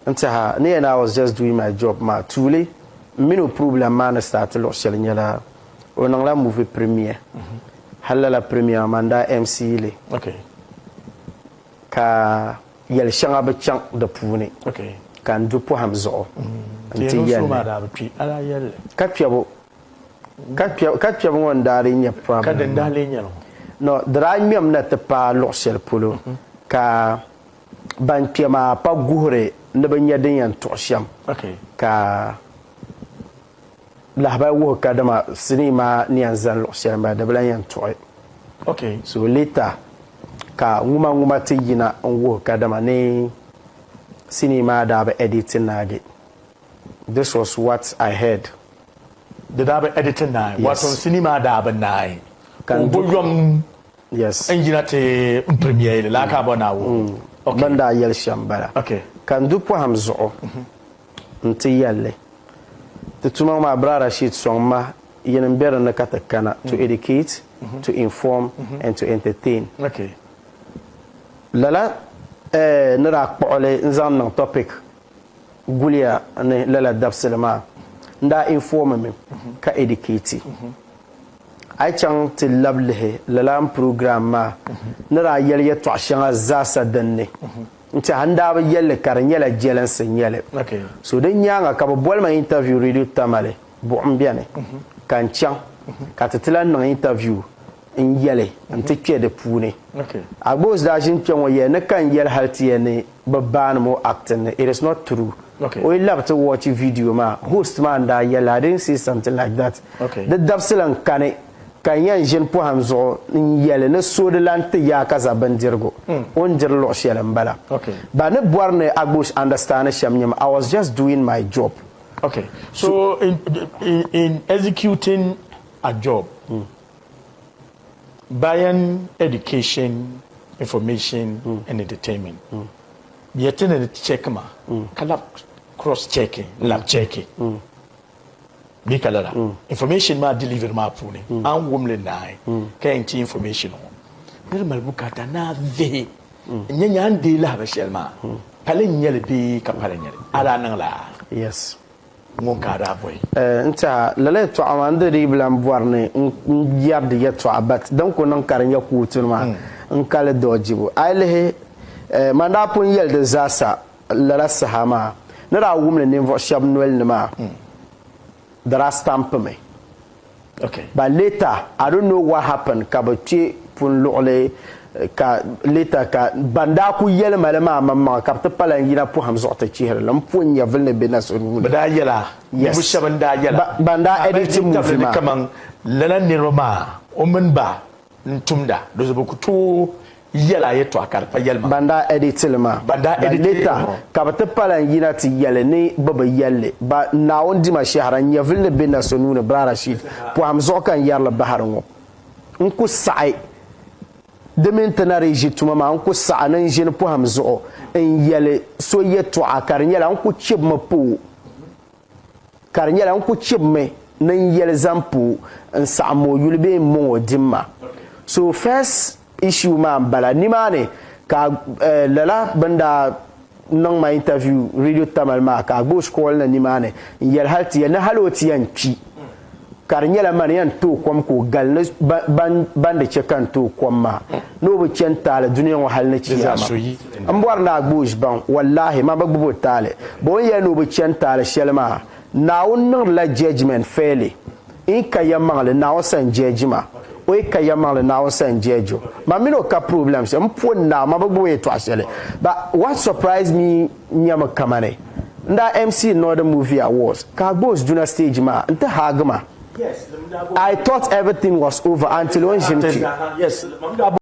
until I was just doing my job. Ma truly, me no problem. Man, start lo shelinyala. On la movie premiere. Halala premiere manda MC le. Okay. Ka yel shanga be chang de puni. Okay. Kan du po hamzo. Until yel. Ala yel. Katpiabo wanda nya problem. Kadenda le nya. No, dra miam na te pa lo shel polo. Ka ban piama pa guhre ne ba nya den yan to sham. Okay. Ka lahba wo ka dama sinima ni anzan lo shel ba da blan yan to. Okay. So later ka nguma te yina wo ka dama ne sinima da ba editing nage. This was what I heard. The daba editing nine. Yes. What on cinema daba nine. Can do yes. Engineer te premiere la ka bona wo. Okay. Banda yel shambara. Okay. Kan du po hamzo. Nti yalle. The tuma ma brother sheet song ma yen better na katakana to educate, to inform and to entertain. Okay. Lala nara kpole nzam na topic gulia ne lala dabselma nda inform me ka educate. I chang to lovely lalam program ma nara yel ye to shanga zasa danne. Nti handa ba yelle karnyela jelan senyele. Okay. So den nyanga ka bo bol ma interview radio tamale bo ambiane kan chang ka tetela no interview in yele nti kwe de pune. Okay. Agbos da jin pyon ye ne kan yel halti ne baban mo acting. It is not true. Okay. We love to watch a video ma host man da yela I didn't see something like that. Okay. The dabselan kane kan yan jen po hamzo yele ne so de lante ya kaza bandirgo on dir lo shelan bala. Okay. Ba ne boarne agbos understand shamnyam I was just doing my job. Okay. So in executing a job, buying education, information and entertainment. Yet in check ma cross checking, lab checking. Bikalara information ma deliver ma pune an wumle nai kayanti information on normal bukata na ve nyanya ande la ba shelma pale nyele bi ka pale nyele ala nan la Yes. ngon ka da boy Nta lale to amande riblam boarne yard ye to abat donc on karnya kutuma kale dojibo ailehe manda pun yel de zasa lala sahama nara wumle ne vo shab noel nima dara stamp me. Okay. But later I don't know what happened kabati pun lole ka later ka banda ku yel malama mamma kapta pala ngina pu hamzo ta chihre lam pun ya velne benas on bada yela yes. bu shabanda yela banda editing movie ma kaman lala ni roma o men ba ntumda do zo ku to yela yeto akar pa yelma banda editing ma banda editing later kapta pala ngina ti yele ni baba yelle ba na on di ma shahran ya velne benas on brara shit pu hamzo kan yarla baharango nku sai de maintenant jituma ma nko sa nan jin po hamzo en yele so yeto akarnyela nko chib ma po karnyela nko chib me nan yele zampu en sa mo yulbe mo dimma. So first issue ma bala ni mane ka lala banda nang ma interview radio tamal ma ka go school na ni mane yel halti ya na haloti yanki karnyela man yan to kom ko gal bande che kan to kom ma no be chen tale duniya wa hal na ci yama ambar na gbuj ban wallahi ma bagbo tale bon ya no be chen tale shelma na wonn la judgment fairly in kayama le na wasan judgment o kayama le na wasan jejo ma mino ka problem se mpo na ma bagbo e to asele but what surprised me nyama kamane nda MC no the movie awards ka gbos junior stage ma nta hagma. Yes, I thought everything was over until one. Yes,